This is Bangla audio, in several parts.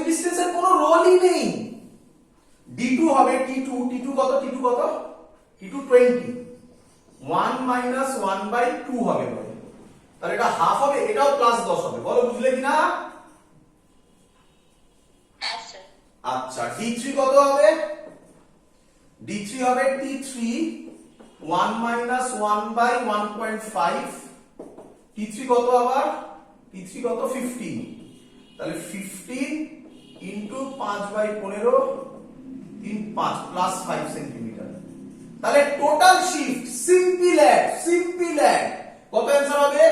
ডিসটেন্সের কোনো রোলই নেই। d2 হবে t2 কত t2 20, 1 মাইনাস 1/2 হবে বলে, তাহলে এটা হাফ হবে, এটাও প্লাস 10 হবে। বলো বুঝলে কিনা? আচ্ছা d3 কত হবে? d3 হবে t3 1 মাইনাস 1/1.5, t3 কত আবার? t3 কত 15, তাহলে 15 ইন্টু 5/15 3 5 প্লাস 5 সেন্টিমিটার। তাহলে টোটাল শিফট সিম্পল অ্যাড কত অ্যান্সার হবে?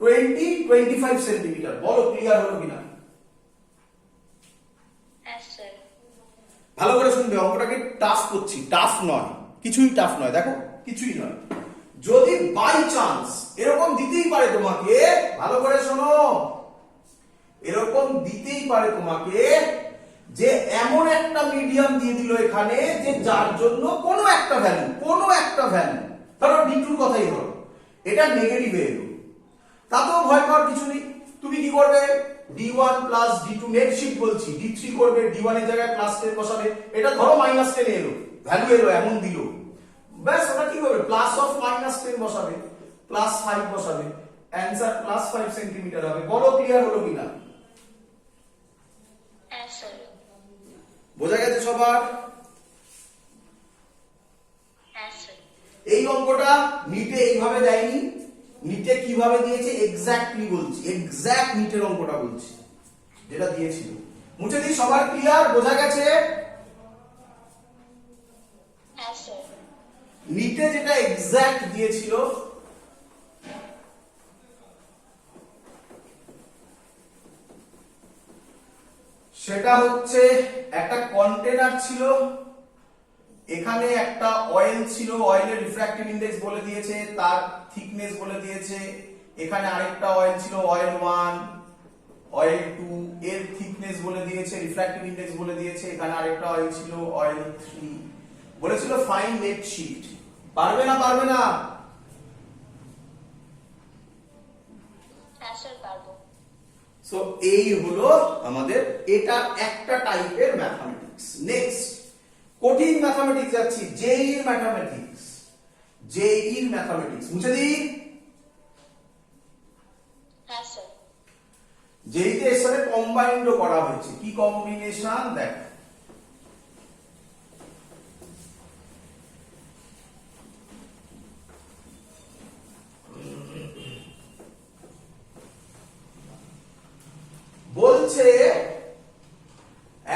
25 সেন্টিমিটার। বলো ক্লিয়ার হলো কিনা? ভালো করে শুনবে, অঙ্কটাকে টাফ করছি, টাফ নয়, কিছুই টাফ নয়, দেখো কিছুই নয়। যদি বাই চান্স এরকম দিতেই পারে তোমাকে, ভালো করে শোনো, এরকম দিতেই পারে তোমাকে যে এমন একটা মিডিয়াম দিয়ে দিল এখানে যে যার জন্য কোনো একটা ভ্যালু ধরো d2 এর কথাই ধরো, এটা নেগেটিভ এলো, তাতেও ভয় পাওয়ার কিছু নেই। তুমি কি করবে? d1 plus d2 net shift বলছি, d3 করবে, d1 এর জায়গায় প্লাস 10 বসাবে, এটা ধরো মাইনাস 10 এলো, ভ্যালু এলো এমন দিল, ব্যাস ওটা কি করবে? প্লাস অফ মাইনাস 10 বসাবে, প্লাস 5 বসাবে, অ্যানসার প্লাস 5 সেন্টিমিটার হবে। বলো ক্লিয়ার হলো কিনা? বোঝা গেছে সবার? এই অঙ্কটা নিটে এইভাবে দেয়নি, নিটে কিভাবে দিয়েছে এক্স্যাক্টলি বলছি, এক্স্যাক্ট নিটের অঙ্কটা বলছি যেটা দিয়েছিল। মুছে দিই, সবার ক্লিয়ার? বোঝা গেছে? নিটে যেটা এক্স্যাক্ট দিয়েছিল সেটা হচ্ছে একটা কন্টেনার ছিল, এখানে একটা অয়েল ছিল, অয়েলের রিফ্র্যাক্টিভ ইনডেক্স বলে দিয়েছে, তার থিকনেস বলে দিয়েছে, এখানে আরেকটা অয়েল ছিল, অয়েল 1, অয়েল 2, এর থিকনেস বলে দিয়েছে, রিফ্র্যাক্টিভ ইনডেক্স বলে দিয়েছে, এখানে আরেকটা অয়েল ছিল, অয়েল 3, বলেছিল ফাইন্ড নেট শিফট। পারবে না? পারবে না? সো এই হলো আমাদের, এটা একটা টাইপের ম্যাথমেটিক্স। নেক্সট কঠিন ম্যাথমেটিক্স যাচ্ছি, জেইর ম্যাথমেটিক্স মুছে দিই। জেইতে এর সাথে কম্বাইন্ডও করা হয়েছে, কি কম্বিনেশন দেখ। বলছে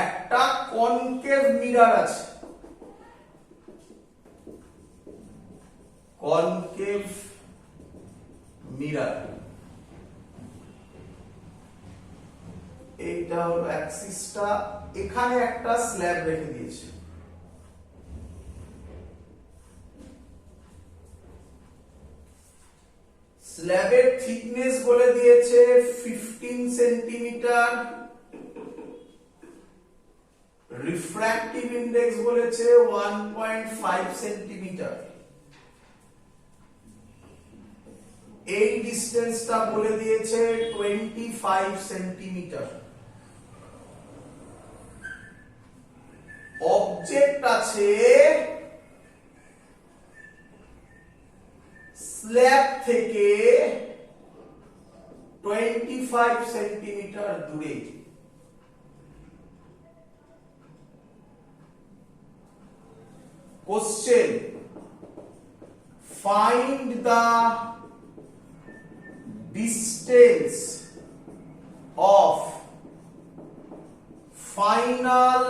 একটা কনকেভ মিরর আছে, কনকেভ মিরর, এইটা হলো অ্যাক্সিসটা, এখানে একটা স্ল্যাব রেখে দিয়েছে, স্ল্যাবের থিকনেস বলে দিয়েছে 15 সেন্টিমিটার, রিফ্র্যাক্টিভ ইনডেক্স বলেছে 1.5 সেন্টিমিটার, এই ডিসটেন্সটা বলে দিয়েছে 25 সেন্টিমিটার। অবজেক্ট আছে স্ল্যাব থেকে 25 সেন্টিমিটার দূরে। Question, find the distance of final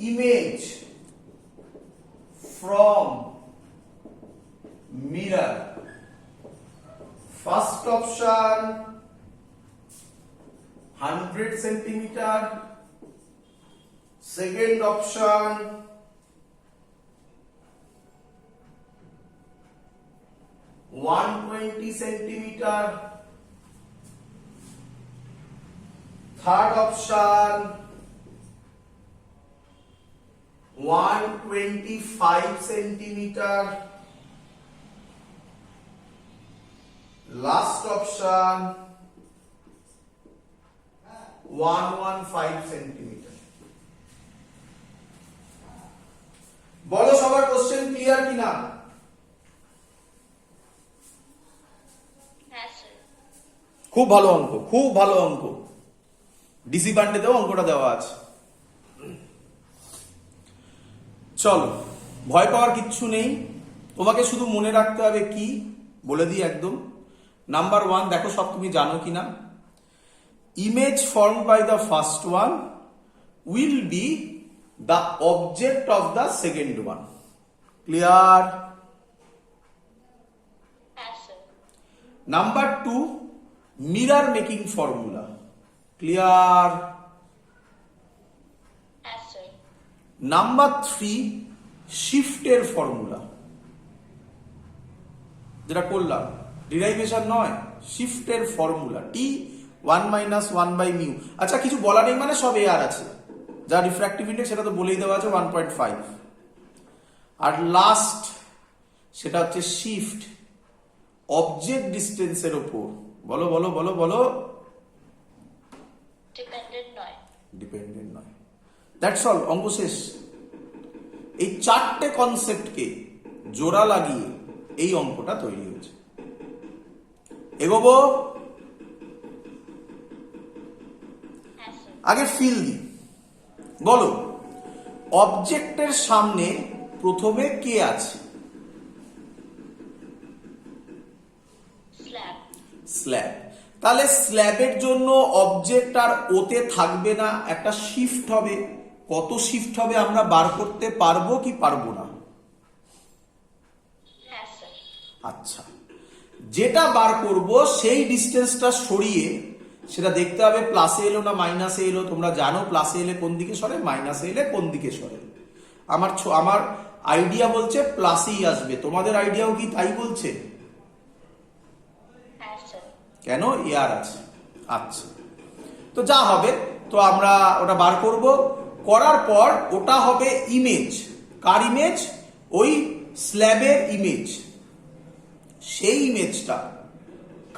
image from mirror. First option 100 centimeter, second option 120 centimeter, third option 125 centimeter, last option 115 centimetre. বলো সবার কোশ্চেন ক্লিয়ার কিনা? খুব ভালো অঙ্ক, খুব ভালো অঙ্ক। ডিসি বান্ডেতেও অঙ্কটা দেওয়া আছে। চলো, ভয় পাওয়ার কিচ্ছু নেই, তোমাকে শুধু মনে রাখতে হবে কি বলে দিই একদম। নাম্বার 1 দেখো সব তুমি জানো কিনা। Image form by the first one will be the object of the second one. Clear? Number 2 mirror making formula. Clear? Number 3 শিফটের ফর্মুলা, যেটা করলাম ডিরাইভেশন নয়, শিফটের formula t 1 minus 1 by mu. আচ্ছা কিছু বলা নেই মানে সব এআর আছে, যা রিফ্র্যাক্টিভ ইন্ডেক্স সেটা তো বলেই দেওয়া আছে 1.5। আর লাস্ট সেটা হচ্ছে শিফট অবজেক্ট ডিস্টেন্সের উপর। বলো বলো বলো বলো। ডিপেন্ডেন্ট নয়। ডিপেন্ডেন্ট নয়। দ্যাটস অল, অঙ্ক শেষ। এই 4টে কনসেপ্টকে জোড়া লাগিয়ে এই অঙ্কটা তৈরি হয়েছে। এগোবো? আগে ফিল দি। বলো অবজেক্টের সামনে প্রথমে কে আছে? স্ল্যাব। তাহলে স্ল্যাবের জন্য অবজেক্ট আর ওতে থাকবে না, একটা শিফট হবে। কত শিফট হবে আমরা বার করতে পারবো কি পারবো না? আচ্ছা, যেটা বার করব সেই ডিস্টেন্সটা সরিয়ে সেটা দেখতে হবে প্লাসে এলো না মাইনাসে এলো। তোমরা জানো প্লাসে এলে কোন দিকে সরে, মাইনাসে এলে কোন দিকে সরে। আমার আইডিয়া বলছে প্লাসেই আসবে, তোমাদের আইডিয়াও কি তাই বলছে? কেন? এয়ার আছে। আচ্ছা, তো যা হবে তো আমরা ওটা বার করব। করার পর ওটা হবে ইমেজ। কার ইমেজ? ওই স্ল্যাবের ইমেজ। সেই ইমেজটা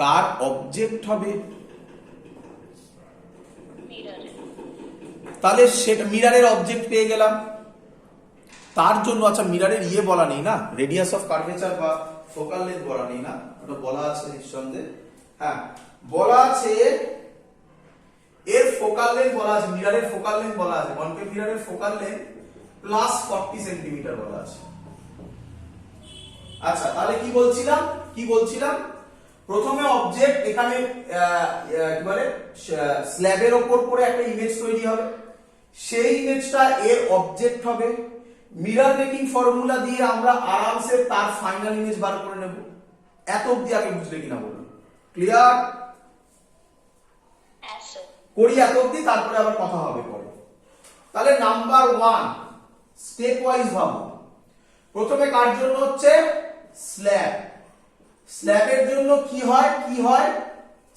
কার অবজেক্ট হবে? তাহলে সেটা মিররের অবজেক্ট পেয়ে গেলাম। তার জন্য আচ্ছা মিররের বলা নেই না, রেডিয়াস অফ কার্ভেচার বা ফোকাল লেন্থ বলা নেই না, ওটা বলা আছে নিঃসন্দেহে। হ্যাঁ বলা আছে এর ফোকাল লেন্থ বলা আছে, মিররের ফোকাল লেন্থ বলা আছে, কনকেভ মিররের ফোকাল লেন্থ প্লাস 40 সেন্টিমিটার বলা আছে। আচ্ছা তাহলে কি বলছিলাম প্রথমে অবজেক্ট এখানে কি বলে স্ল্যাবের ওপর পড়ে একটা ইমেজ তৈরি হবে, সেই ইমেজটা এর অবজেক্ট হবে। মিরর মেকিং ফর্মুলা দিয়ে আমরা আরামসে তার ফাইনাল ইমেজ বার করে নেব। এত অবধি আগে বুঝলে কিনা বলুন? ক্লিয়ার? করি এত অবধি, তারপরে আবার কথা হবে পরে। তাহলে নাম্বার 1 স্টেপ ওয়াইজ ভাবো। প্রথমে কার জন্য হচ্ছে? স্ল্যাব। স্ল্যাবের জন্য কি হয়?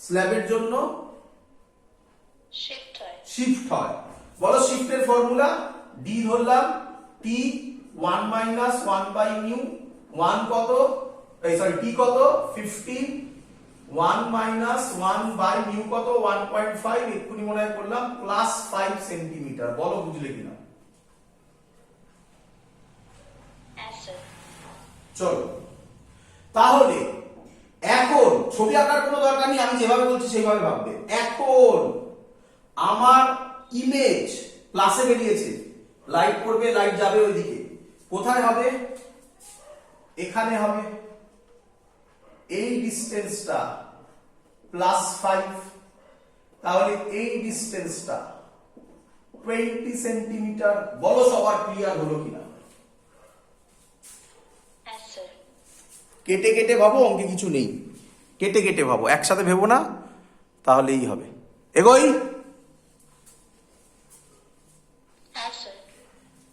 স্ল্যাবের জন্য শিফট হয়। বলো শিফটের ফর্মুলা। ডি ধরলাম, টি 1 মাইনাস 1 বাই মিউ। 1 কত? টি কত? 15। 1 মাইনাস 1 বাই মিউ কত? 1.5। এক্ষুনি মনে হয় করলাম প্লাস 5 সেন্টিমিটার। বলো বুঝলে কিনা? চলো তাহলে এখন ছবি আঁকার কোনো দরকার নেই, আমি যেভাবে বলছি সেইভাবে ভাববে। এখন আমার ইমেজ প্লাসে বেরিয়েছে, লাইট পড়বে, লাইট যাবে ওইদিকে। কোথায় হবে? এখানে হবে। এই ডিসটেন্সটা প্লাস 5, তাহলে এই ডিসটেন্সটা 20 সেন্টিমিটার। বলো সবার ক্লিয়ার হলো কিনা? কেটে কেটে ভাবো, অঙ্কে কিছু নেই, কেটে কেটে ভাবো, একসাথে ভেবো না, তাহলেই হবে। এগোই।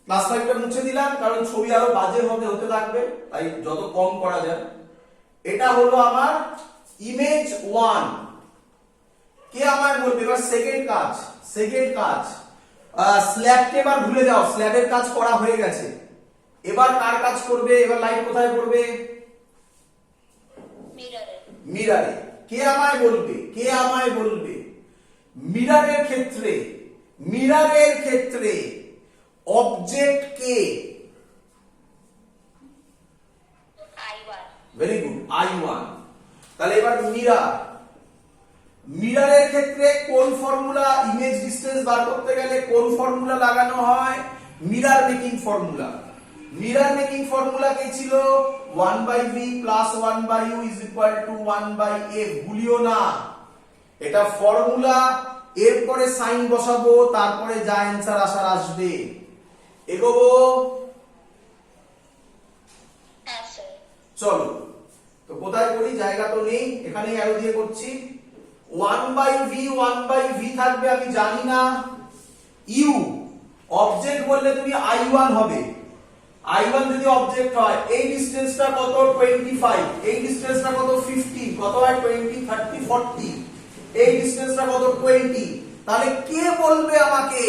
প্লাস 5টা মুছে দিলাম, কারণ ছবি আরো বাজে হতে থাকবে, তাই যত কম করা যায়। এটা হলো আমার ইমেজ 1। কে আমায় বলবে এবার সেকেন্ড কাজ? স্ল্যাবকে এবার ভুলে যাও, স্ল্যাবের কাজ করা হয়ে গেছে। এবার কার কাজ করবে? এবার লাইট কোথায় পড়বে? মিররে। কে আমায় বলবে? মিররের ক্ষেত্রে অবজেক্ট কে? Very good, I1। তাহলে এবার মিররের ক্ষেত্রে কোন ফর্মুলা, ইমেজ ডিসটেন্স বার করতে গেলে কোন ফর্মুলা লাগানো হয়? Mirror making formula. Mirror making formula কি ছিল? 1/v plus 1/u is equal to 1/f। ভুলিও না, এটা ফর্মুলা, এরপরে সাইন বসাবো, তারপরে যা অ্যান্সার আসার আসবে। এগোবো, চলো। তো কোথায় করি, জায়গা তো নেই, এখানে অ্যারো দিয়ে করছি। 1/v থাকবে, আমি জানি না। ইউ অবজেক্ট বললে তুমি I1 হবে। I1 যদি অবজেক্ট হয়, এই ডিসটেন্সটা কত? 25। এই ডিসটেন্সটা কত? 15। কত হয়? 20, 30, 40। এই ডিসটেন্সটা কত? 20। তাহলে কে বলবে আমাকে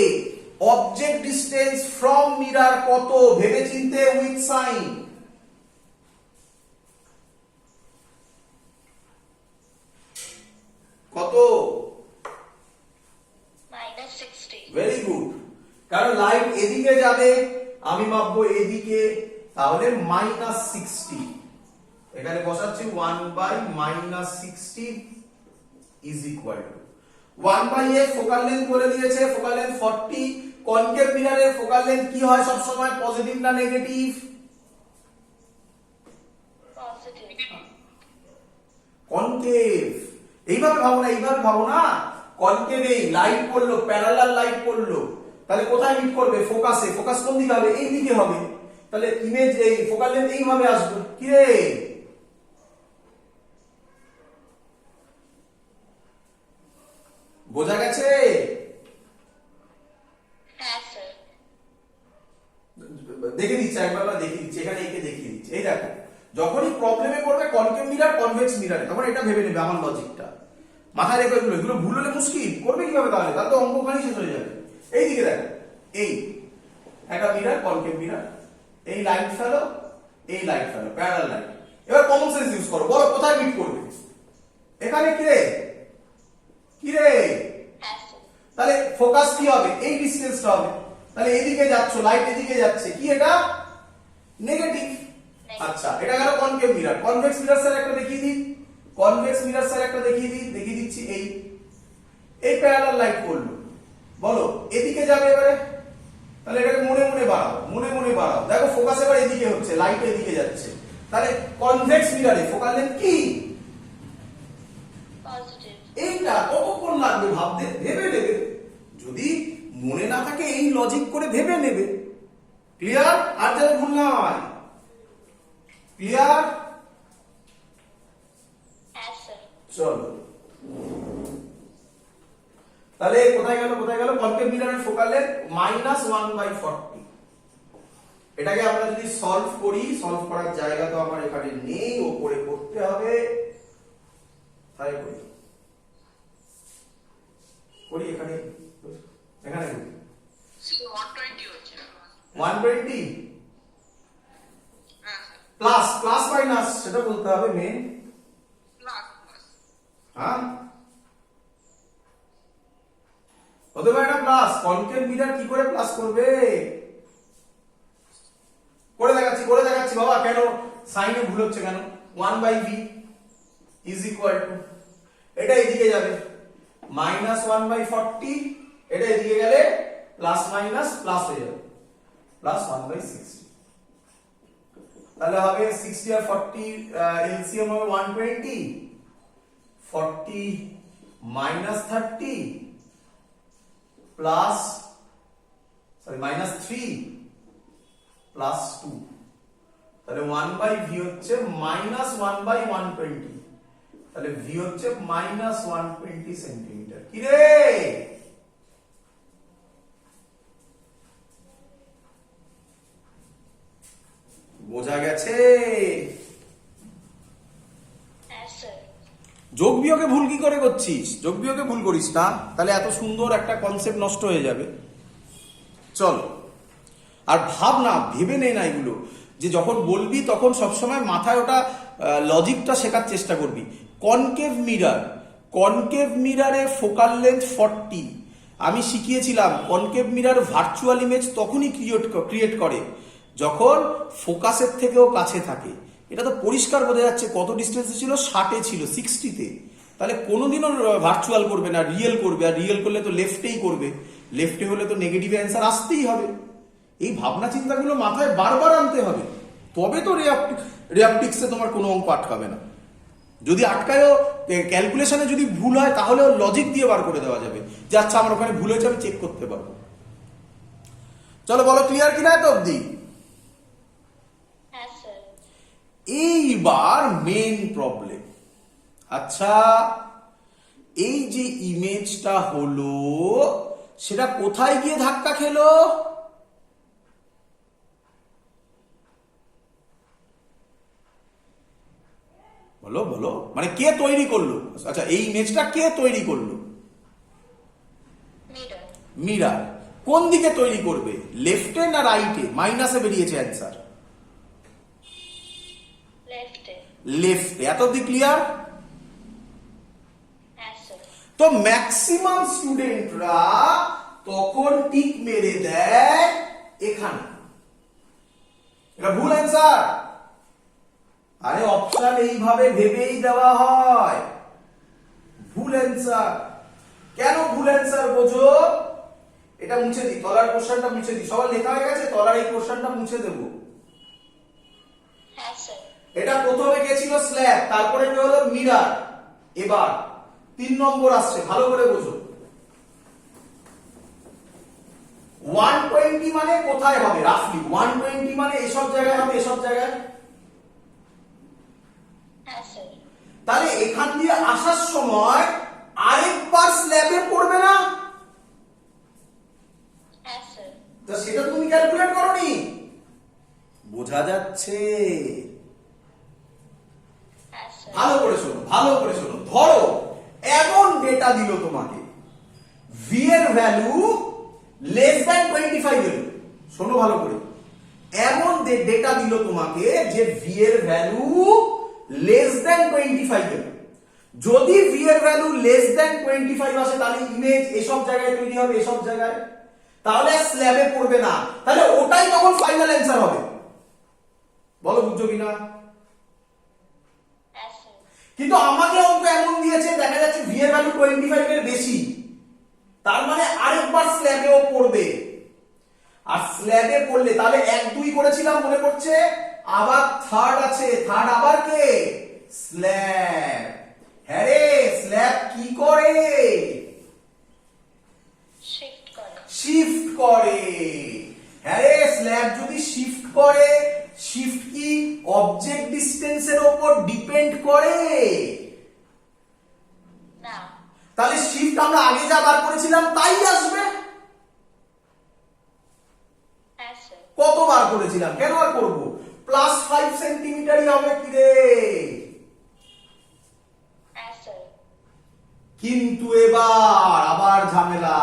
অবজেক্ট ডিসটেন্স ফ্রম মিরর কত? ভেবে চিন্তে, উইথ সাইন। কত? -60। ভেরি গুড, কারণ লাইট এদিকে যাবে, আমি মাপবো এদিকে, তাহলে -60। এখানে বসাচ্ছি 1/-60 is equal to 1/f। Focal length বলে দিয়েছে, ফোকাল লেন্থ 40। কনকেভ মিররের ফোকাল লেন্থ কি হয় সব সময়, পজিটিভ না নেগেটিভ? কনকেভ। এইভাবে ভাবো না, কনকেভ, এই লাইট পড়লো, প্যারালাল লাইট পড়লো, তাহলে কোথায় মিট করবে? ফোকাসে। ফোকাস কোন দিকে হবে? এই দিকে হবে। তাহলে ইমেজ, এই ফোকাল লেন্থ এইভাবে আসবে। কি রে, বোঝা গেছে? দেখে দিচ্ছি একবার, দেখিয়ে দিচ্ছি, এখানে একে দেখিয়ে দিচ্ছি। এই দেখো, যখনই প্রবলেমে পড়বে কনকেভ মিরর কনভেক্স মিররে, তখন এটা ভেবে নেবে আমার লজিকটা, মাথায় রেখে এগুলো ভুল হলে মুশকিল। করবে কিভাবে তাহলে? তাহলে তো অঙ্কখানি শেষ হয়ে যাবে। এইদিকে দেখো, এই একটা মিরর, কনকেভ মিরর, এই লাইট ফেলো, এই লাইট ফেলো, প্যারালাল লাইট। এবার কমন সেন্স ইউজ করো, বলো কোথায় মিট করবে? এখানে। কি রে, তাহলে ফোকাস কি হবে? এই ডিসটেন্সটা হবে। তাহলে এদিকে যাচ্ছ, লাইট এদিকে যাচ্ছে, কি এটা? নেগেটিভ। আচ্ছা, এটা গেল concave mirror. Convex mirror sir একটা দেখিয়ে দিই, দেখিয়ে দিচ্ছি। এই প্যারালাল লাইট পড়লো, বলো এদিকে যাবে এবারে, তাহলে এটাকে মনে মনে বাড়াও। দেখো ফোকাস এবার এদিকে হচ্ছে, লাইট এদিকে যাচ্ছে। তাহলে কনভেক্স মিররে ফোকাল লেন্থ কি? এইটা কতক্ষণ লাগবে ভাবতে? ভেবে নেবে, যদি মনে না থাকে এই লজিক করে ভেবে নেবে। ক্লিয়ার? আর যেন ভুল না হয়। ক্লিয়ার? চলো, তাহলে কোথায় গেল? কনকেভ মিররের ফোকাল লেন্থ -1/40। এটাকে আমরা যদি সলভ করি, সলভ করার জায়গা তো আমার এখানে নেই, ওপরে করতে হবে। তাই করি এখানে করি 120 হচ্ছে 120 প্লাস মাইনাস সেটা বলতে হবে মেন। হ্যাঁ, হতে পারে না প্লাস। কনকেভ মিরর কি করে প্লাস করবে? করে দেখাচ্ছি বাবা। কেন সাইনে ভুল হচ্ছে কেন? 1/v ইজ ইকুয়াল টু, এটা এদিকে যাবে -1/40, এটা এদিকে গেলে প্লাস মাইনাস প্লাস হয়ে যাবে, প্লাস 1/60। তাহলে হবে 60 আর 40 এলসিএম হবে 120, 40 -30 প্লাস -3 প্লাস 2, তাহলে 1/v হচ্ছে -1/120, তাহলে v হচ্ছে -120 সেন্টিমিটার। কি রে, বোঝা গেছে? যোগ বিয়োগে ভুল কি করে করছিস? যোগ বিয়োগে ভুল করিস না, তাহলে এত সুন্দর একটা কনসেপ্ট নষ্ট হয়ে যাবে। চল, আর ভাব না, ভেবে নে না এগুলো, যে যখন বলবি তখন সবসময় মাথায় ওটা লজিকটা শেখার চেষ্টা করবি। কনকেভ মিরর কনকেভ মিররে ফোকাল লেন্থ 40। আমি শিখিয়েছিলাম কনকেভ মিরর ভার্চুয়াল ইমেজ তখনই ক্রিয়েট করে যখন ফোকাসের থেকেও কাছে থাকে। এটা তো পরিষ্কার বোঝা যাচ্ছে কত ডিস্টেন্সে ছিল, 60-এ ছিল, 60-তে। তাহলে কোনোদিনও ভার্চুয়াল করবে না, রিয়েল করবে। আর রিয়েল করলে তো লেফটেই করবে, লেফটে হলে তো নেগেটিভ অ্যান্সার আসতেই হবে। এই ভাবনা চিন্তাগুলো মাথায় বারবার আনতে হবে, তবে তো রিয়াপটিক্সে তোমার কোনো অঙ্ক আটকাবে না। যদি আটকায়ও, ক্যালকুলেশনে যদি ভুল হয় তাহলে লজিক দিয়ে বার করে দেওয়া যাবে যে আচ্ছা আমার ওখানে ভুল হয়েছে, আমি চেক করতে পারবো। চলো বলো ক্লিয়ার কিনা এত অব্দি? এইবার মেন প্রবলেম। আচ্ছা, এই যে ইমেজটা হলো সেটা কোথায় গিয়ে ধাক্কা খেলো? বলো বলো, মানে কে তৈরি করলো? আচ্ছা, এই ইমেজটা কে তৈরি করলো? মিরার। কোন দিকে তৈরি করবে, লেফটে না রাইটে? মাইনাসে বেরিয়েছে অ্যান্সার, লেফটে। এত অব্দি ক্লিয়ার? তো ম্যাক্সিমাম স্টুডেন্টরা তখন টিক মেরে দেয় এখানে। এটা ভুল অ্যান্সার। আরে অপশন এইভাবে ভেবেই দেওয়া হয়। ভুল অ্যান্সার। কেন ভুল অ্যান্সার বোঝো? এটা মুছে দিই, তলার কোশ্চেনটা মুছে দিই। সবার লেখা হয়ে গেছে? তলার এই কোশ্চেনটা মুছে দেব। এটা প্রথমে কে ছিল? স্ল্যাব, তারপরে কি হলো? মিরার। এবার 3 নম্বর আসছে, ভালো করে বোঝো। 120 মানে কোথায় হবে? রাফলি 120 মানে এসব জায়গায় হবে, এসব জায়গায়। তাহলে এখান দিয়ে আসার সময় আরেকবার স্ল্যাবে পড়বে না? তো সেটা তুমি ক্যালকুলেট করোনি? বোঝা যাচ্ছে? ভালো করে শোনো, ভালো করে শোনো। ধরো এমন ডেটা দিল তোমাকে, ভি এর ভ্যালু লেস দ্যান 25 এলো। শোনো ভালো করে, এমন ডেটা দিল তোমাকে যে ভি এর ভ্যালু লেস দ্যান 25 এলো। যদি ভি এর ভ্যালু লেস দ্যান 25 আসে তাহলে ইমেজ এসব জায়গায় তৈরি হবে, এসব জায়গায়। তাহলে স্ল্যাবে পড়বে না, তাহলে ওটাই তখন ফাইনাল অ্যান্সার হবে। বলো বুঝছো কিনা? কিন্তু আমাকে অঙ্ক এমন দিয়েছে, দেখা যাচ্ছে ভি এর ভ্যালু 25 এর বেশি, তার মানে আরেকবার স্ল্যাবেও পড়বে। আর স্ল্যাবে পড়লে তাহলে 1 2 করেছিলাম মনে পড়ছে, আবার থার্ড আছে। থার্ড আবার কে? স্ল্যাব। হ্যাঁ রে, স্ল্যাব কি করে? শিফট করে। হ্যাঁ রে, স্ল্যাব যদি শিফট করে, শিফট কি অবজেক্ট ডিসটেন্সের উপর ডিপেন্ড করে? না। তাহলে শিফট আমরা আগে যা বার করেছিলাম তাই আসবে। কতবার করেছিলাম, কেন আর করব? +5 সেন্টিমিটারই হবে কি রে? কিন্তু এবার আবার ঝামেলা।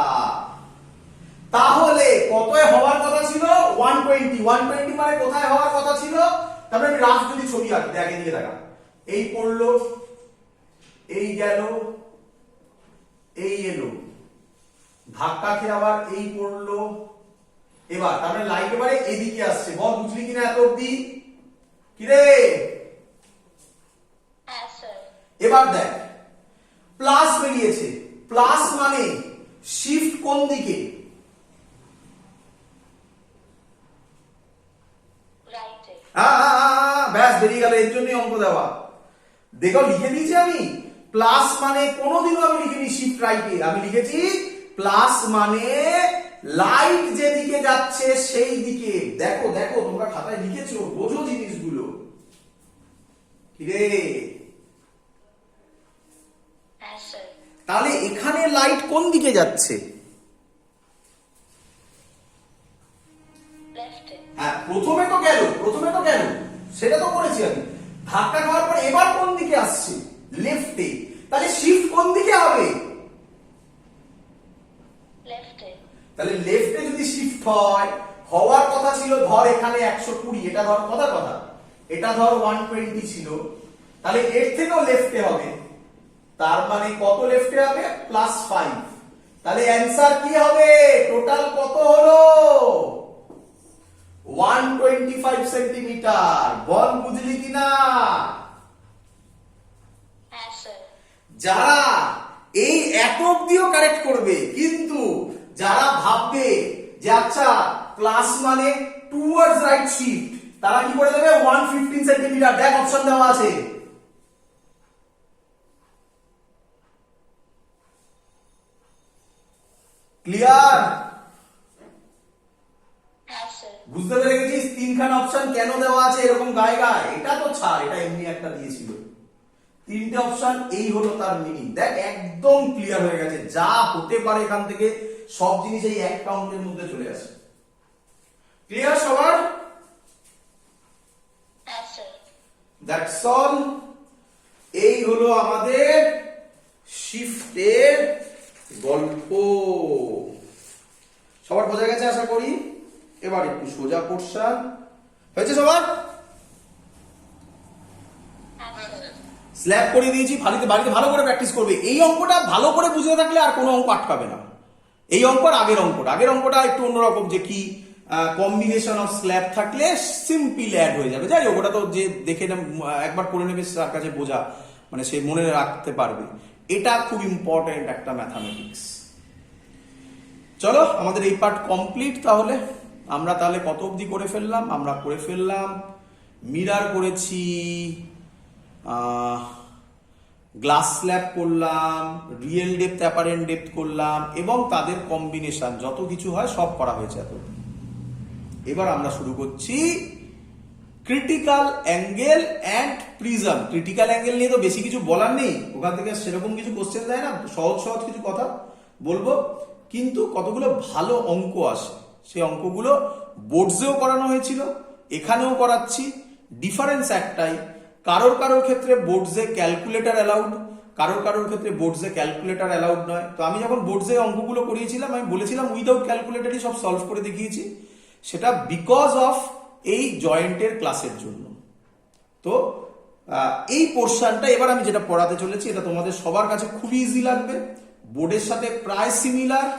তাহলে কতই হওয়ার কথা ছিল? 120। 120 মানে কোথায় হওয়ার কথা ছিল? তাহলে আমি রাফ যদি ছবি আঁকি, দেখে দিয়ে দেখা। এই পড়লো, এই গেল, এই এলো, ধাক্কা খেয়ে আবার এই পড়লো। এবার তাহলে লাইট এবারে এদিকে আসছে। বল বুঝলি কিনা এত অব্দি? কি রে? এবার দেখ, প্লাস বেরিয়েছে। প্লাস মানে শিফট কোন দিকে? ব্যাস বেরিয়ে গেল। এর জন্যই অঙ্ক দেওয়া। দেখো লিখে দিয়েছি আমি। প্লাস মানে কোনোদিনও আমি লিখিনি শিফট রাইটে, আমি লিখেছি প্লাস মানে লাইট যেদিকে যাচ্ছে সেই দিকে। দেখো দেখো, তোমরা খাতায় লিখেছো, বোঝো জিনিসগুলো। কি রে? তাহলে এখানে লাইট কোন দিকে যাচ্ছে? হ্যাঁ, প্রথমে তো গেল সেটা তো করেছি আমি। ধাক্কা খাওয়ার পর এবার কোন দিকে আসছে? লেফটে। তাহলে শিফট কোন দিকে হবে? তাহলে লেফটে যদি শিফট হয়, হওয়ার কথা ছিল ধর এখানে 120, এটা ধর কথা, এটা ধর 120 ছিল, তাহলে এর থেকেও লেফটে হবে। তার মানে কত লেফটে হবে +5, তাহলে অ্যান্সার কি হবে টোটাল কত হলো 125 সেন্টিমিটার। বল বুঝলি কিনা? হ্যাঁ স্যার। যারা এই এত অব্দিও কারেক্ট করবে, কিন্তু যারা ভাববে যে আচ্ছা প্লাস মানে টুয়ার্ডস রাইট শিফট, তারা কি করে দেবে 115 সেন্টিমিটার। দেখ অপশন দেওয়া আছে। ক্লিয়ার? হ্যাঁ স্যার। বুঝতে পেরে গেছিস তিনখানা অপশন কেন দেওয়া আছে এরকম গায়ে গায়ে? এটা তো ছাড়, এটা এমনি একটা দিয়েছিল। তিনটে অপশন, এই হলো তার মিনিং। দেখ একদম ক্লিয়ার হয়ে গেছে, যা হতে পারে এখান থেকে সব জিনিস এই এক কাউন্টের মধ্যে চলে আসে। ক্লিয়ার সবার? হ্যাঁ স্যার। That's all. এই হলো আমাদের শিফটের গল্প। সবার বোঝা গেছে আশা করি। এবার একটু সোজা পোর্শন হয়েছে সবার? স্ল্যাব করে দিয়েছি, বাড়িতে ভালো করে প্র্যাকটিস করবে। এই অঙ্কটা ভালো করে বুঝতে থাকলে আর কোনো অঙ্ক আটকাবে না। এই অঙ্ক আর আগের অঙ্কটা একটু অন্যরকম, যে কি কম্বিনেশন অফ স্ল্যাব থাকলে সিম্পল অ্যাড হয়ে যাবে। যাই হোক, ওটা তো যে দেখে একবার করে নেবে তার কাছে বোঝা, মানে সে মনে রাখতে পারবে। এটা খুব ইম্পর্টেন্ট একটা ম্যাথামেটিক্স। চলো আমাদের এই পার্ট কমপ্লিট। তাহলে আমরা কত অবধি করে ফেললাম? আমরা করে ফেললাম মিরার করেছি, গ্লাস স্ল্যাব করলাম, রিয়েল ডেপথ অ্যাপারেন্ট ডেপথ করলাম, এবং তাদের কম্বিনেশন যত কিছু হয় সব করা হয়েছে এত। এবার আমরা শুরু করছি critical angle and prism. Critical angle নিয়ে তো বেশি কিছু বলার নেই, ওখান থেকে সেরকম কিছু কোশ্চেন দেয় না, সহজ সহজ কিছু কথা বলবো, কিন্তু কতগুলো ভালো অঙ্ক আসে। সেই অঙ্কগুলো বোর্ডসেও করানো হয়েছিল, এখানেও করাচ্ছি। ডিফারেন্স একটাই, কারোর ক্ষেত্রে বোর্ডসে ক্যালকুলেটর অ্যালাউড, কারোর ক্ষেত্রে বোর্ডসে ক্যালকুলেটর অ্যালাউড নয়। তো আমি যখন বোর্ডসে অঙ্কগুলো করিয়েছিলাম আমি বলেছিলাম উইদাউট ক্যালকুলেটরই সব সলভ করে দেখিয়েছি। সেটা বিকজ অফ এই জয়েন্টের ক্লাসের জন্য। তো এই পোর্শনটা এবার আমি যেটা পড়াতে চলেছি এটা তোমাদের সবার কাছে খুবই ইজি লাগবে, বোর্ডের সাথে প্রায় সিমিলার।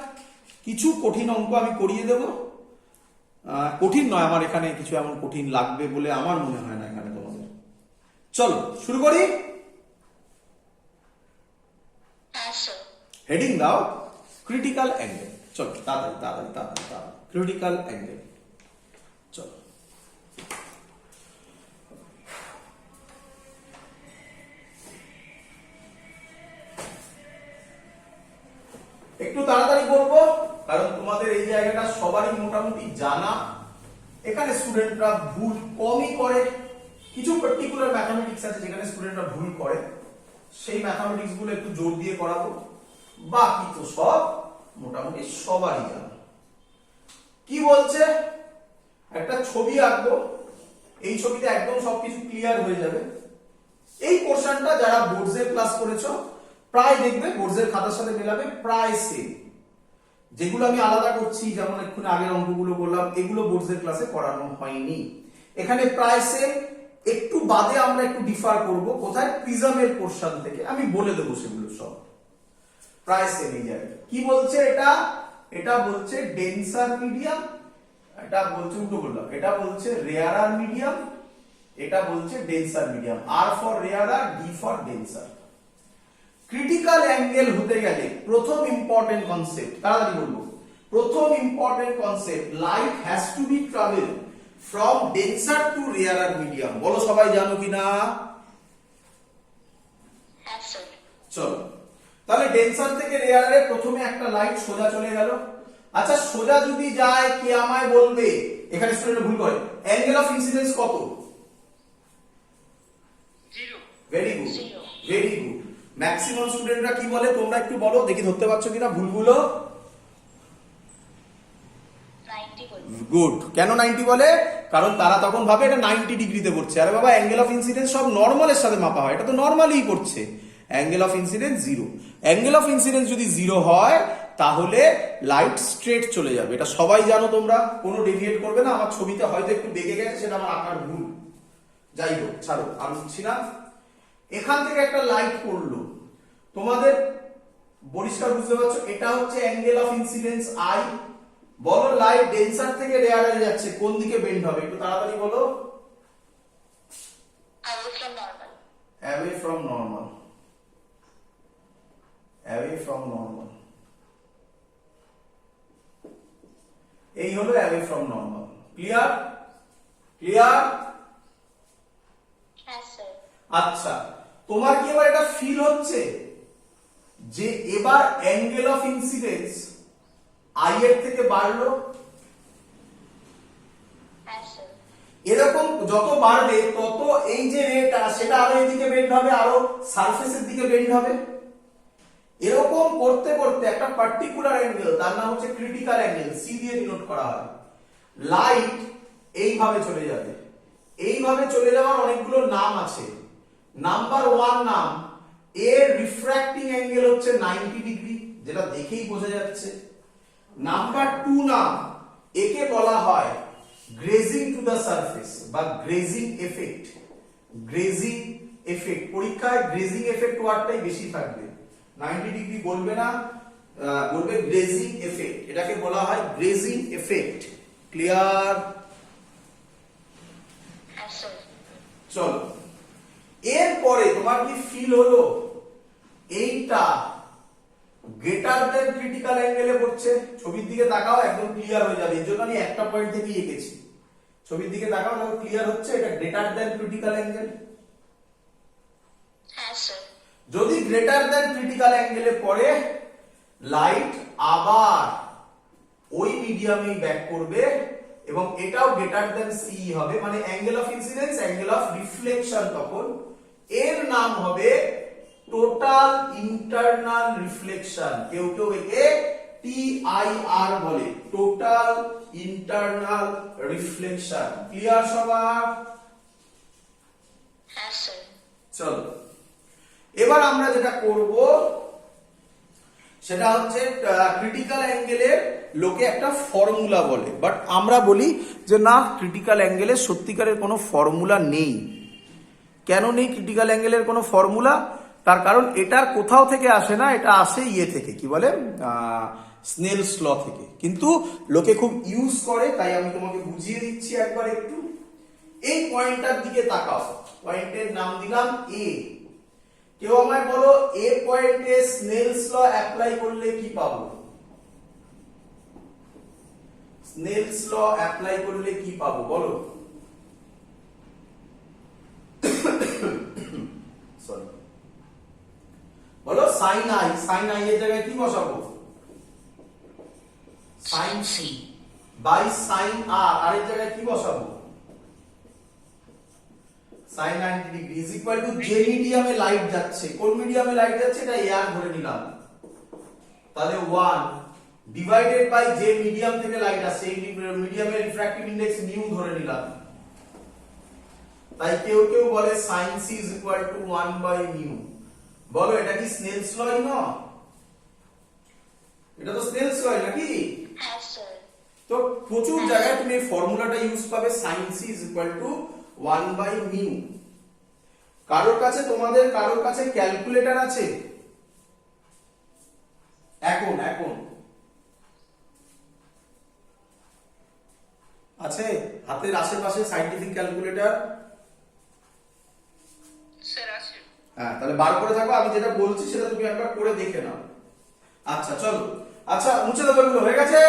কিছু কঠিন অঙ্ক আমি করিয়ে দেব, কঠিন নয়, আমার এখানে কিছু এমন কঠিন লাগবে বলে আমার মনে হয় না এখানে তোমাদের। চলো শুরু করি। হেডিং দাও ক্রিটিক্যাল অ্যাঙ্গেল। চলো তাড়াতাড়ি ক্রিটিক্যাল অ্যাঙ্গেল। চলো একটু তাড়াতাড়ি করবো, কারণ তোমাদের এই জায়গাটা সবারই মোটামুটি জানা। এখানে স্টুডেন্টরা ভুল কমই করে, কিছু পার্টিকুলার ম্যাথামেটিক্স আছে যেখানে স্টুডেন্টরা ভুল করে, সেই ম্যাথামেটিক্স গুলো একটু জোর দিয়ে করাবো। বাকি তো সব মোটামুটি সবারই জানা। কি বলছে? একটা ছবি আঁকবো, এই ছবিতে একদম সবকিছু ক্লিয়ার হয়ে যাবে। এই পোর্শনটা যারা বোর্ডসের ক্লাস করেছো প্রায় দেখবে বোর্ডসের খাতার সাথে মেলাবে, প্রায় সেম। যেগুলো আমি আলাদা করছি, যেমন এক্ষুনি আগের অঙ্কগুলো বললাম, এগুলো বোর্ডসের ক্লাসে করানো হয়নি। এখানে প্রায় সেম, একটু বাদে আমরা একটু ডিফার করব। কোথায়? প্রিজমের পোর্শন থেকে আমি বলে দেবো সেগুলো সব। প্রায় সেম এই জায়গায়। কি বলছে এটা বলছে ডেন্সার মিডিয়াম, এটা বলছে উল্টো বললাম, এটা বলছে রেয়ারার মিডিয়াম, এটা বলছে denser medium. R for rarer, D for denser. Critical angle হতে গেলে প্রথম ইম্পর্টেন্ট কনসেপ্ট, তাড়াতাড়ি বলবো, প্রথম important concept, light has to be travel from denser to rarer medium. বলো সবাই জানো কিনা? চলো তাহলে ডেন্সার থেকে রেয়ারে প্রথমে একটা লাইট সোজা চলে গেল। আচ্ছা সোজা যদি যায় কে আমায় বলবে? এখানে স্টুডেন্ট ভুল করে, অ্যাঙ্গেল অফ ইনসিডেন্স কত? 0। Very good, very good. Maximum স্টুডেন্টরা কি বলে তোমরা একটু বলো দেখি, ধরতে পারছো কিনা ভুলগুলো? 90 বলে। গুড। কেন 90 বলে? কারণ তারা তখন ভাবে এটা 90 ডিগ্রিতে পড়ছে। আরে বাবা, অ্যাঙ্গেল অফ ইনসিডেন্স সব নরমালের সাথে মাপা হয়, এটা তো নরমালি পড়ছে। Angle of incidence 0। Angle of incidence যদি 0 হয় তাহলে লাইট স্ট্রেট চলে যাবে, এটা সবাই জানো তোমরা, কোনো ডেভিয়েট করবে না। আমার ছবিতে হয়তো একটু বেঁকে গেছে, সেটা আমার আঁকার ভুল, যাই হোক ছাড়ো, আমি বুঝছি না। এখান থেকে একটা লাইট পড়লো, তোমাদের পরিষ্কার বুঝতে পারছো, এটা হচ্ছে অ্যাঙ্গেল অফ ইনসিডেন্স আই। বলো লাইট ডেন্সার থেকে রেয়ারে যাচ্ছে, কোন দিকে বেন্ড হবে? একটু তাড়াতাড়ি বলো। Away from normal. Away from normal, away from normal, এই হলো away from normal. Clear? Clear? Yes, sir. আচ্ছা, তোমার কি এবার এটা ফিল হচ্ছে যে এবার অ্যাঙ্গেল অফ ইনসিডেন্স আই এর থেকে বাড়লো? Yes, sir. এরকম যত বাড়বে তত এই যে রেটা সেটা আরো এদিকে বেন্ড হবে, আরো সারফেসের দিকে বেন্ড হবে। এরকম করতে করতে একটা পার্টিকুলার অ্যাঙ্গেল, তার নাম হচ্ছে ক্রিটিক্যাল অ্যাঙ্গেল, সি দিয়ে ডিনোট করা হয়। লাইট এইভাবে চলে যাবে। এইভাবে চলে যাওয়ার অনেকগুলো নাম আছে। নাম্বার 1 নাম, এর রিফ্র্যাক্টিং অ্যাঙ্গেল হচ্ছে 90 ডিগ্রি, যেটা দেখেই বোঝা যাচ্ছে। নাম্বার 2 নাম, একে বলা হয় গ্রেজিং টু দ্য সারফেস বা গ্রেজিং এফেক্ট। গ্রেজিং এফেক্ট, পরীক্ষায় গ্রেজিং এফেক্ট ওয়ার্ডটাই বেশি থাকবে, 90 ডিগ্রি বলবে না, বলবে গ্রেজিং এফেক্ট। এটাকে বলা হয় grazing effect. Clear? Yes, sir. চলো, এরপরে তোমার কি ফিল হলো এইটা গ্রেটার দেন ক্রিটিক্যাল অ্যাঙ্গেলে পড়ছে? ছবির দিকে তাকাও, একদম ক্লিয়ার হয়ে যাবে। এর জন্য আমি একটা পয়েন্ট থেকে এঁকেছি। ছবির দিকে তাকাও, দেখো ক্লিয়ার হচ্ছে, এটা greater than critical angle. Yes, sir. যদি গ্রেটার দেন ক্রিটিক্যাল অ্যাঙ্গেলে পড়ে, লাইট আবার ওই মিডিয়ামেই ব্যাক করবে এবং এটাও গ্রেটার দেন সি হবে, মানে angle of incidence, angle of reflection. তখন এর নাম হবে টোটাল ইন্টারনাল রিফ্লেকশন। কেউ কেউ একে TIR বলে, টোটাল ইন্টারনাল রিফ্লেকশন। ক্লিয়ার সবার? Yes, sir. চলো, এবার আমরা যেটা করব সেটা হচ্ছে ক্রিটিক্যাল অ্যাঙ্গেলের লোকে একটা ফর্মুলা বলে, বাট আমরা বলি যে না, ক্রিটিক্যাল অ্যাঙ্গেলের সত্যিকারের কোনো ফর্মুলা নেই। কেন নেই ক্রিটিক্যাল অ্যাঙ্গেলের কোনো ফর্মুলা? তার কারণ এটার কোথাও থেকে আসে না, এটা আসে ইয়ে থেকে, কি বলে, স্নেলস ল থেকে। কিন্তু লোকে খুব ইউজ করে, তাই আমি তোমাকে বুঝিয়ে দিচ্ছি একবার একটু। এই পয়েন্টটার দিকে তাকাও, পয়েন্টের নাম দিলাম এ। কেউ আমায় বলো, এ পয়েন্টে স্নেলস ল অ্যাপ্লাই করলে কি পাবো? স্নেলস ল অ্যাপ্লাই করলে কি পাবো বলো? সরি, বলো সাইন আই। সাইন আই এর জায়গায় কি বসাবো? সাইন সি বাই সাইন আর। আর এর জায়গায় কি বসাবো? sin 90 degree is equal two যে মিডিয়ামে লাইট যাচ্ছে। কোন মিডিয়ামে লাইট যাচ্ছে? এটা এয়ার ধরে নিলাম, তাহলে 1 ডিভাইডেড বাই যে মিডিয়াম থেকে লাইট আসছে, এই মিডিয়ামের রিফ্র্যাক্টিভ ইনডেক্স নিউ ধরে নিলাম। তাই কেউ কেউ বলে sin c is equal to 1 by mu. বলো, এটা কি স্নেলস লই না? এটা তো স্নেলস লই নাকি? Yes, sir. তো প্রচুর জায়গায় তুমি এই ফর্মুলাটা ইউজ পাবে, sin c is equal to 1 by mu. কারোর কাছে, তোমাদের কারোর কাছে ক্যালকুলেটর আছে? এখন আছে হাতের আশেপাশে সাইন্টিফিক ক্যালকুলেটর? Sir, আছে। হ্যাঁ, তাহলে বার করে থাকো, আমি যেটা বলছি সেটা তুমি একবার করে দেখে নাও। আচ্ছা চলো, আচ্ছা মুছে দেবো, এগুলো হয়ে গেছে?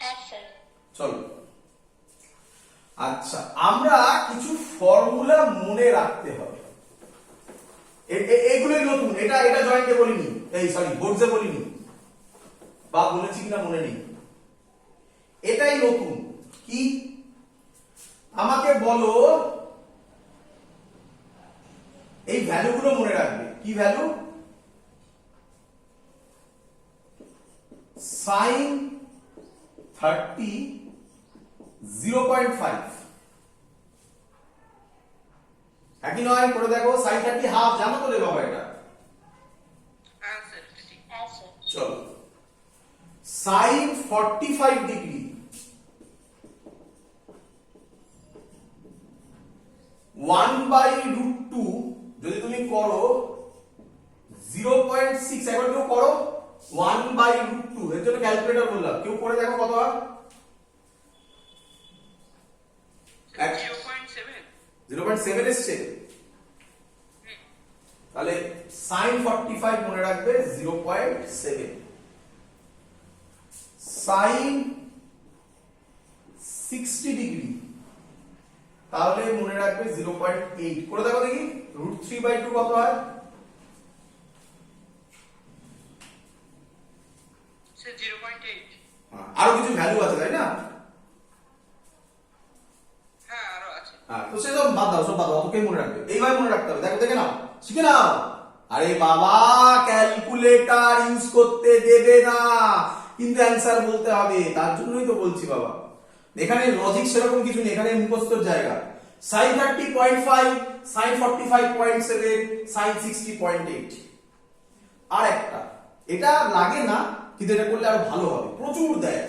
Yes, sir. চলো, আচ্ছা আমরা কিছু ফর্মুলা মনে রাখতে হবে। এগুলোই নতুন, এটা জয়েন্টে বলিনি, এই সরি বোর্ডসে বলিনি, বা বলেছি কিনা মনে নেই। এটাই নতুন। কি? আমাকে বলো, এই ভ্যালুগুলো মনে রাখবে। কি ভ্যালু? sin 30 0.5 একই নয়? করে দেখো, sin 30 হাফ, জানো তো রে বাবা এটা? Yes, sir. চলো, sin 45 ডিগ্রি 1 বাই √2 যদি তুমি করো 0.6, একবার কেউ করো 1/√2, এর জন্য ক্যালকুলেটর বললাম, কেউ করে দেখো কত হয়। 0.7 এসছে। তাহলে sin 45 মনে রাখবে 0.7, sin 60 ডিগ্রি তাহলে মনে রাখবে 0.8। করে দেখো দেখি √3/2 কত হয়। স্যার 0.8। আরো কিছু ভ্যালু আছে তাই না? হ্যাঁ আরো আছে। তো সে সব বাদ দাও, সব বাদ দাও, তোকে মনে রাখবে, এইভাবে মনে রাখতে হবে। দেখো দেখে নাও, শিখে নাও। আরে বাবা, ক্যালকুলেটর ইউজ করতে দেবে না, কিন্তু অ্যান্সার বলতে হবে, তার জন্যই তো বলছি বাবা। এখানে লজিক সেরকম কিছু নেই, এখানে মুখস্থর জায়গা। sin 30.5, sin 45.7, sin 60.8। আর একটা, এটা লাগে না কিন্তু এটা করলে আরো ভালো হবে, প্রচুর দেয়।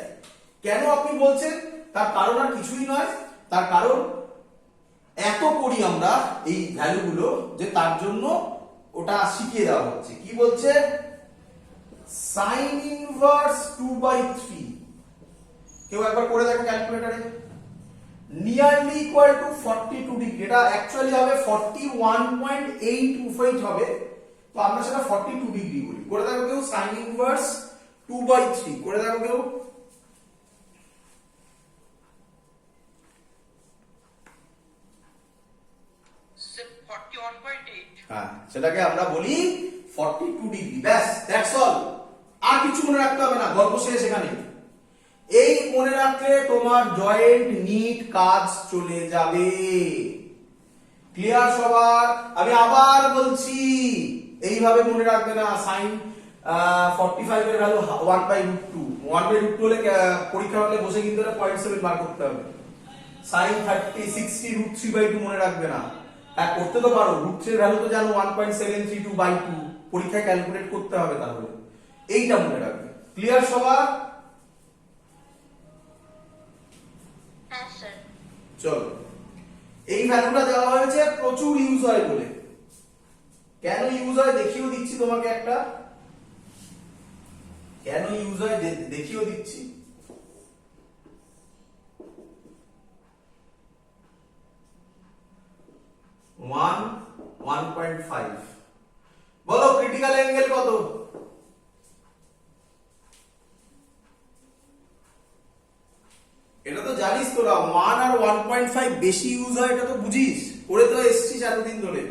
কেন আপনি বলছেন? তার কারণ আর কিছুই নয়, তার কারণ এত করি আমরা এই ভ্যালুগুলো যে তার জন্য ওটা শিখিয়ে দেওয়া হচ্ছে। কি বলছে? sin ইনভার্স 2/3, কেউ একবার করে দেখো ক্যালকুলেটরে। নিয়ারলি ইকুয়াল টু 42 ডিগ্রি, এটা অ্যাকচুয়ালি হবে 41.828 হবে, তো আমরা সেটা 42 ডিগ্রি বলি। করে দেখো কেউ sin ইনভার্স 2/3, করে দেখো কেউ। স্যার 41.8। হ্যাঁ, সেটাকে আমরা বলি 42 ডিগ্রি। ব্যাস, দ্যাটস অল। আর কিছু মনে রাখতে হবে না, গল্প শেষ এখানে। এই মনে রাখলে তোমার জয়েন্ট নিট কাজ চলে যাবে। ক্লিয়ার সবার? আমি আবার বলছি, এইভাবে মনে রাখবে না। sin 45 এর ভ্যালু 1/√2, 1/√2 হলে পরীক্ষা হলে বসে কিন্তু 0.7 বার করতে হবে। sin 30, 60 √3/2 মনে রাখবে না। হ্যাঁ, করতে তো পারো, √3 এর ভ্যালু তো জানো 1.732/2, পরীক্ষায় ক্যালকুলেট করতে হবে, তাহলে এইটা মনে রাখবে। ক্লিয়ার সবার? হ্যাঁ স্যার। চলো, এই ভ্যালুটা দেওয়া হয়েছে প্রচুর ইউজ হয় বলে। কেন ইউজ হয় দেখিয়েও দিচ্ছি তোমাকে একটা, কেন ইউজ হয় দেখিয়েও দিচ্ছি। ওয়ান 1.5, বলো ক্রিটিক্যাল অ্যাঙ্গেল কত? এটা তো জানিস তোরা, 1 আর 1.5 বেশি ইউজ হয়, এটা তো বুঝিস, করে তো এসছিস এতদিন ধরে।